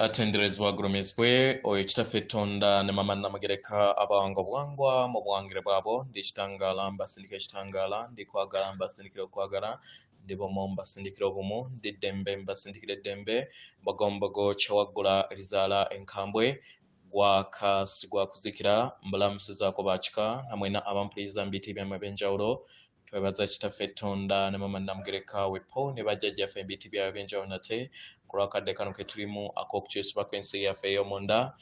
atenderezwa gurumizwe oekitaffe Tonda ne mama Namagereka abango bwangwa mu bwangire bwabo ndi kitangala mbasindika kitangala ndi kwagala mbasindikira okwagala ndi bomo mbasindikira obumu ndi dembe mbasindikira dembe bagombogo kyawagula rizala enkambwe gwa kuzikira mbalamusiza ko bachika hamwe na abampuliza mbiti byamwe benjawulo twebaza kitaffe Tonda ne mama Namagereka wepo ne bajjajja ffe mbiti bya benjawulo nate kulwakadde kano ke tulimu ak'okukyusiba kw'ensi yaffe ey'omunda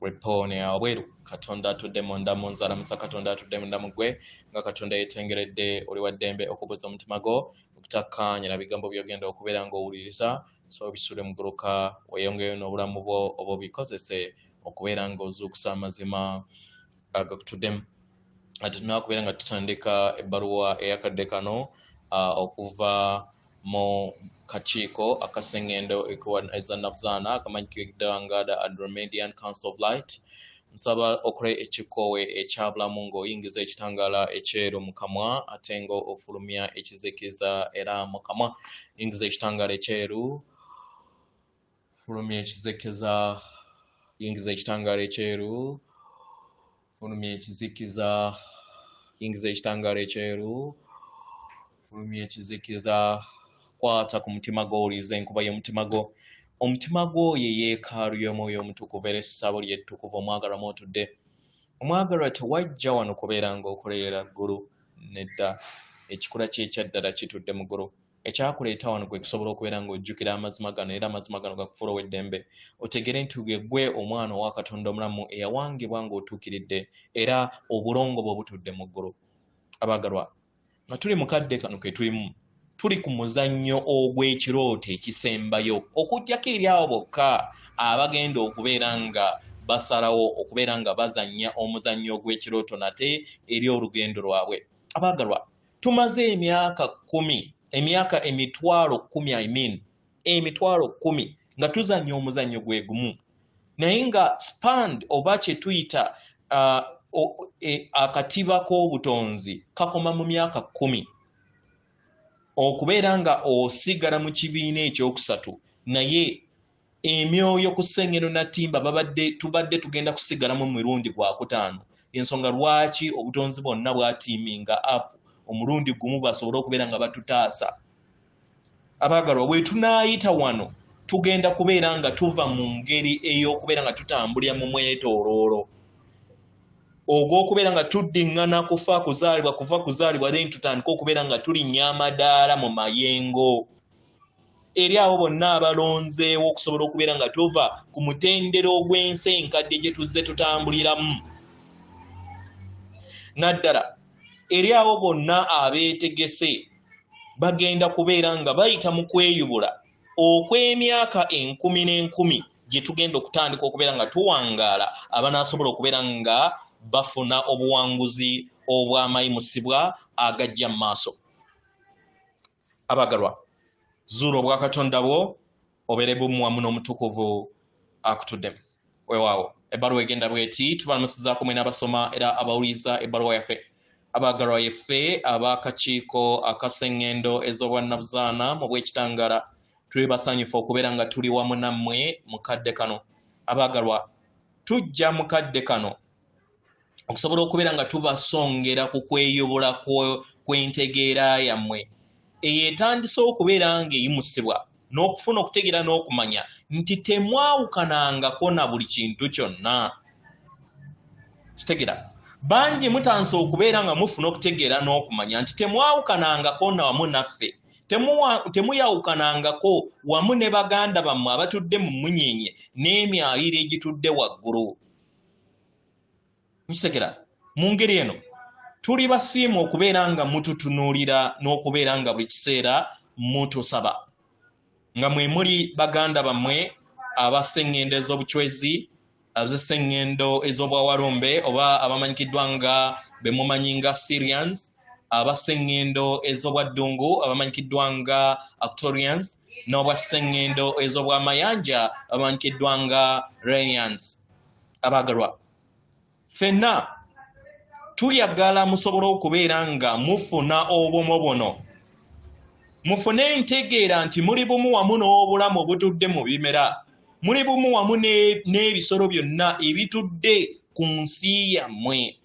wepone awabweru Katonda atudde munda mu nzala musa Katonda atudde munda mu ggwe nga Katonda yeetengeredde oli wa ddembe okubuza omutima gwo okutakkaanya na bigambo by'ogenda okubeera ng'owuliriza so bisule mu gguluka weeyongeyo n'obulamu bwo oba obikozese okubeera ng'ozuukusa amazima agakutuddemu ate tunakubeera nga tutandika ebbaluwa eyakadde kano okuva mu kakiiko akasengendo ezannabuzaana akamanyikidwa the Andromedian Council of Light nsaba okole ekikoowe ekyabulamu ng'oyingiza ekitangaala ekyeru mu kamwa ate ng'ofulumya ekizikiza era mu kamwa yingiza ekitangaala ekyeru fulumya ekizikiza yingiza ekitangaala ekyeru fulumya ekizikiza yingiza ekitangaala ekyeru fulumya ekizikiza kwata ku mutima gwo olize enkuba y'omutima gwo omutima gwo ye yeekaalu y'omwoyo omutukuvu era essabo ly'ettukuvu omwagalwa mw'otudde omwagalwa tewajja wano kubeera ng'okoleera ggulu nedda ekikula ky'ekyaddala kitudde mu ggulu ekyakuleeta wano gwe kusobola okubeera ng'ojjukira amazima gano era amazima gano gakufuula ow'eddembe otegere nti ggwe omwana owa Katonda omulamu eyawangibwa ng'otuukiridde era obulongo bwe butudde mu ggulu abaagalwa nga tuli mu kadde kano ke tulimu tuli ku muzannyo ogw'ekirooto ekisembayo okujjako eri abo bokka abagenda okubeera nga basalawo okubeera nga bazannya omuzannyo ogw'ekirooto nate eri olugendo lwabwe abaagalwa tumaze emyaka emitwalo 10 emitwalo 10 nga tuzannya omuzannyo gwe gumu naye nga spand oba kye tuyita akatiba k'obutonzi kakoma mu myaka 10 okubeera nga osigala mu kibiina ekyokusatu naye emyoyo ku ssengero Natimba tubadde tugenda kusigalamu mu mirundi gwakutaano ensonga lwaki obutonzi bwonna bwatiiminga up omulundi gumu basobole okubeera nga batutaasa abaagalwa bwe tunaayita wano tugenda kubeera nga tuva mu ngeri ey'okubeera nga tutambulira mu mwetooloolo ogw'okubeera nga tuddiŋŋana kuva kuzaalibwa then tutandika okubeera nga tulinnya amadaala mu mayengo eri abo bonna abalonzeewo okusobola okubeera nga tuva ku mutendero ogw'ensi enkadde gye tuzze tutambuliramu naddala eri abo bonna abeetegese bagenda kubeera nga bayita mu kweyubula okw'emyaka 10,000 gye tugenda okutandika okubeera nga tuwangaala abanaasobola okubeera nga bafuna obuwanguzi obw'amayimusibwa agajja mu maaso abaagalwa zuula obwa Katonda bwo obeere bumu wamu n'omutukuvu akutuddemu weewaawo ebbaluwa egenda bweti tubalamusizaako mwe n'abasoma era abawuliza ebbaluwa yaffe abaagalwa yeffe ab'akakiiko akasengendo ez'obwannabuzaana mu bw'ekitangaala tuli basanyufu okubeera nga tuli wamu nammwe mu kadde kano abaagalwa tujja mu kadde kano okusobola okubeera nga tubasongera ku kweyubula kw'entegeera yammwe eyetandise okubeera ng'eyimusibwa n'okufuna okutegeera n'okumanya nti temwawukanangako na buli kintu kyonna kitegera bangi mutanse okubeera nga mufuna okutegeera n'okumanya nti temwawukanangako na wamu naffe temuyawukanangako wamu ne baganda bammwe abatudde mu munyeenye n'emyaliro egitudde waggulu mukitegera mu ngeri eno tuli basiima okubeera nga mututunuulira n'okubeera nga buli kiseera mutusaba nga mwe muli baganda bammwe abassengendo ez'obucwezi ab'essengendo ez'obwawalumbe oba abamanyikiddwa nga be mumanyi nga Syrians abassengendo ez'obwaddungu abamanyikiddwa nga Arcturians n'obwassengendo ez'obwamayanja abamanyikiddwa nga Rayans abaagalwa ffenna tuyagala musobole okubeera nga mufuna obumu buno mufune entegeera nti muli bumu wamu n'obulamu obutudde mu bimera muli bumu wamu n'ebisolo byonna ebitudde ku nsi yammwe.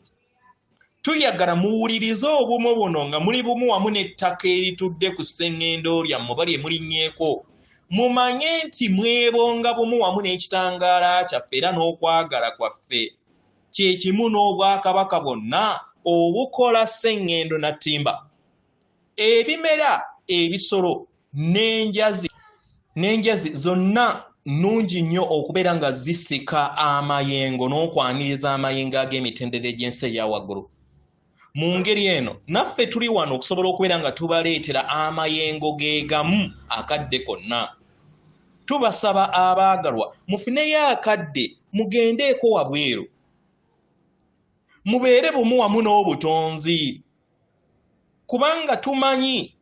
Tuyagala muwulirize obumu buno nga muli bumu wamu n'ettaka eritudde ku sseŋŋendo lyammwe bali emulinnyeeko. Mumanye nti mwebonga bumu wamu n'ekitangaala kyaffe era n'okwagala kwaffe. Kye kimu n'obwakabaka bwonna obukola sseŋŋendo na ttimba. Ebimera, ebisolo n'enjazi zonna nnungi nnyo okubeera nga zisika amayengo n'okwaniriza amayengo ag'emitendera egy'ensi eya waggulu. Mu ngeri eno naffe tuli wano okusobola okubeera nga tubaleetera amayengo ge gamu akadde konna. Tubasaba abaagalwa mufuneyo akadde mugendeeko wabweru. Mubeere bumu wamu n'obutonzi. Kubanga tumanyi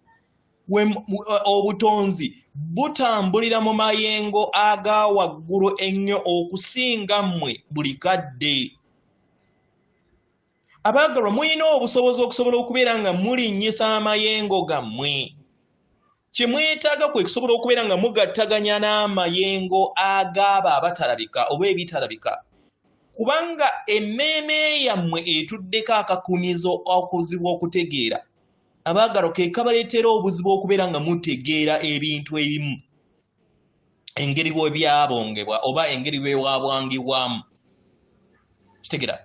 obutonzi butambulira mu mayengo aga waggulu ennyo okusinga mmwe buli kadde. Abaagalwa mulina obusobozi okusobola okubeera nga mulinnyisa amayengo gammwe. Kye mwetaaga kwe kusobola okubeera nga mugattaganya n'amayengo ag'abo abatalabika oba ebitalabika. Kubanga emmeeme yammwe etuddeko akakunizo okuzibu okutegeera. Abaagalwa ke kabaleetera obuzibu okubeera nga mutegeera ebintu ebimu. Engeri bwe byabongebwa oba engeri bwe bwabwangibwamu. Kitegeera.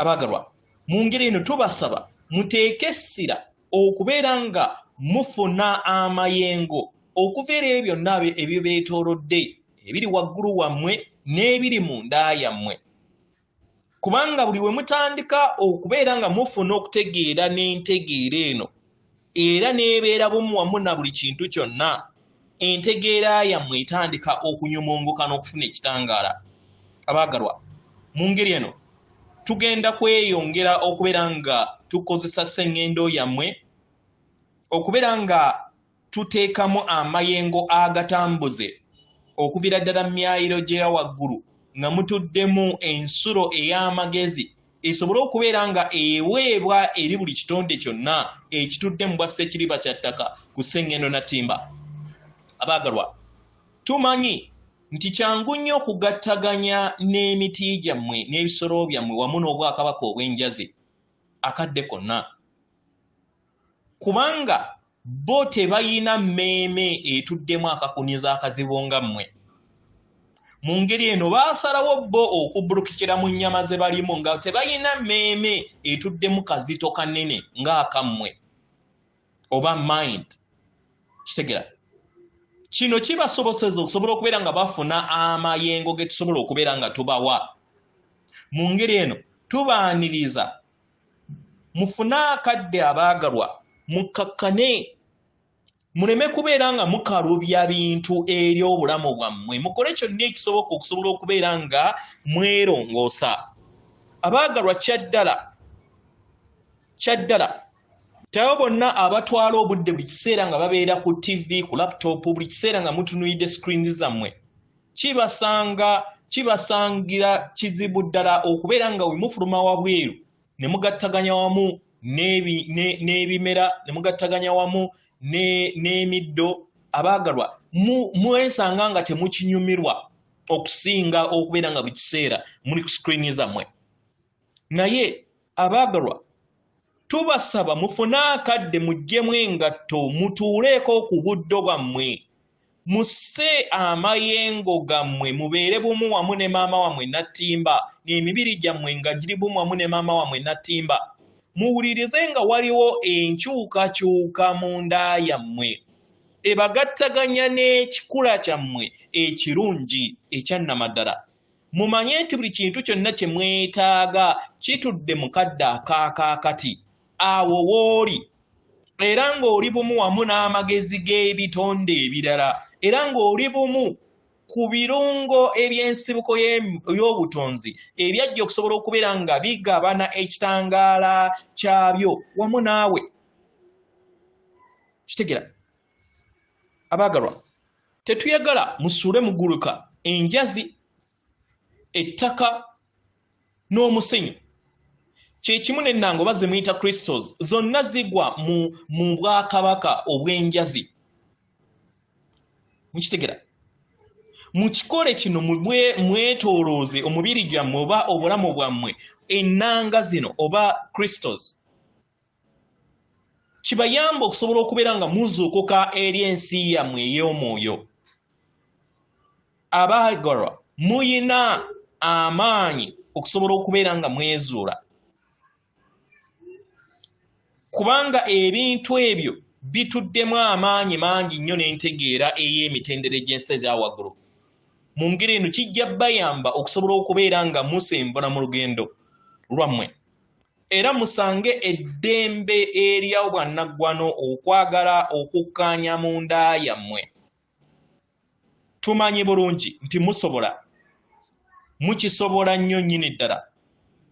Abaagalwa mu ngeri eno tubasaba muteeke essira okubeera nga mufuna amayengo okuva eri byonna ebyo beetoolodde ebiri waggulu wammwe n'ebiri mu nda yammwe. Kubanga buli we mutandika okubeera nga mufuna okutegeera n'entegeera eno era n'ebeera bumu wamu na buli kintu kyonna, entegeera yammwe etandika okunyumunguka n'okufuna ekitangaala. Abaagalwa mu ngeri eno tugenda kweyongera okubeera nga tukozesa sseŋŋendo yammwe okubeera nga tuteekamu amayengo agatambuze okuviira ddala mu myayiro gye waggulu nga mutuddemu ensulo ey'amagezi esobole okubeera nga eweebwa eri buli kitonde kyonna ekitudde mu bwa ssekiriba kya ttaka ku sseŋŋendo na ttimba. Abaagalwa tumanyi nti kyangu nnyo okugattaganya n'emiti gyammwe n'ebisolo byammwe wamu n'obwakabaka obw'enjazi akadde konna. Kubanga bo tebayina mmeeme etuddemu akakuniza akazibu nga mmwe. Mu ngeri eno baasalawo bo okubbulukikira mu nnyama ze balimu nga tebayina mmeeme etuddemu kazito kanene ng'akammwe oba mind. Kitegeera. Kino kibasoboseza okusobola okubeera nga bafuna amayengo ge tusobola okubeera nga tubawa. Mu ngeri eno tubaaniriza mufune akadde abaagalwa mukkakkane muleme kubeera nga mukalubya bintu eri obulamu bwammwe. Mukole kyonna ekisoboka okusobola okubeera nga mwerongoosa. Abaagalwa kyaddala tabo bonna abatwala obudde buli kiseera nga babeera ku TV, ku laptop, buli kiseera nga mutunuulidde screens zammwe, kibasangira kizibu ddala okubeera nga we mufuluma wabweru ne mugattaganya wamu n'ebimera ne mugattaganya wamu n'emiddo. Abaagalwa mwesanga nga temukinyumirwa okusinga okubeera nga buli kiseera muli ku screen zammwe. Naye abaagalwa tubasaba mufune akadde muggyemu engatto mutuuleeko ku buddo bwammwe, musse amayengo gammwe mubeere bumu wamu ne maama wammwe Nattimba, n'emibiri gyammwe nga giri bumu wamu ne maama wammwe Nattimba. Muwulirize nga waliwo enkyukakyuka mu nda yammwe ebagattaganya n'ekikula kyammwe ekirungi ekyannamaddala. Mumanye nti buli kintu kyonna kye mwetaaga kitudde mu kadde akaakaakati awo w'oli, era ng'oli bumu wamu n'amagezi g'ebitonde ebirala, era ng'oli bumu ku birungo eby'ensibuko y'obutonzi ebyajja okusobola okubeera nga bigabana ekitangaala kyabyo wamu naawe. Kitegeera. Abaagalwa tetuyagala musuule muguluka enjazi, ettaka n'omusenyu. Kye kimu n'ennanga oba ze muyita crystals zonna zigwa mu bwakabaka obw'enjazi. Mukitegera. mukikole kino mwetolooze omubiri gyammwe oba obulamu bwammwe ennanga zino oba Kristos kibayamba okusobola okubeera nga muzuukuka eri ensi yammwe ey'omwoyo. Abaagalwa muyina amaanyi okusobola okubeera nga mwezuula kubanga ebintu ebyo bituddemu amaanyi mangi nnyo n'entegeera ey'emitendera gy'ensi eza waggulu. Mu ngeri eno kijja bayamba okusobola okubeera nga musembula mu lugendo lwammwe era musange eddembe erya bwannaggwano okwagala okukkaanya mu nda yammwe. Tumanyi bulungi nti mukisobola nnyo nnyini ddala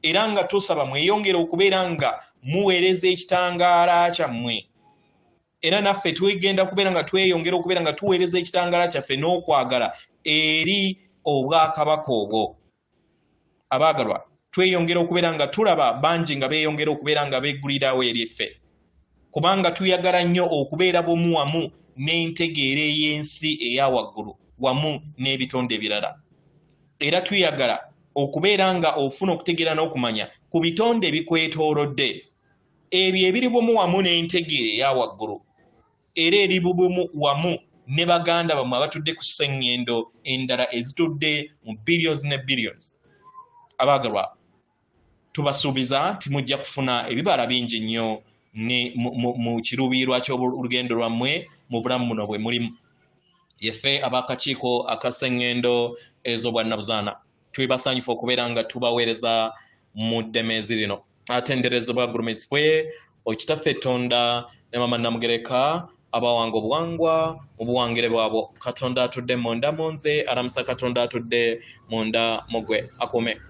era nga tusaba mweyongere okubeera nga muweereza ekitangaala kyammwe era naffe twegenda kubeera nga tweyongera okubeera nga tuweereza ekitangaala kyaffe n'okwagala eri obwakabaka obwo. Abaagalwa tweyongera okubeera nga tulaba bangi nga beeyongera okubeera nga beggulirawo eri ffe kubanga tuyagala nnyo okubeera bumu wamu n'entegeera ey'ensi eya waggulu wamu n'ebitonde ebirala era tuyagala okubeera nga ofuna okutegeera n'okumanya ku bitonde ebikwetoolodde ebyo ebiri bumu wamu n'entegeera eya waggulu era eri bumu wamu ne baganda bammwe abatudde ku sseŋŋendo endala ezitudde mu billions ne billions. Abaagalwa tubasuubiza nti mujja kufuna ebibala bingi nnyo mu kiruubirirwa ky'olugendo lwammwe mu bulamu buno bwe mulimu. Yeffe ab'akakiiko aka sseŋŋendo ez'obwannabuzaana twebasanyufu okubeera nga tubaweereza mu ddemezi lino. Atenderezebwa gulumizibwe Okitaffe Tonda ne Maama Namugereka abawanga obuwangwa mu buwangire bwabwo. Katonda atudde munda mu nze, alamusa Katonda atudde munda mu gwe. Akuume.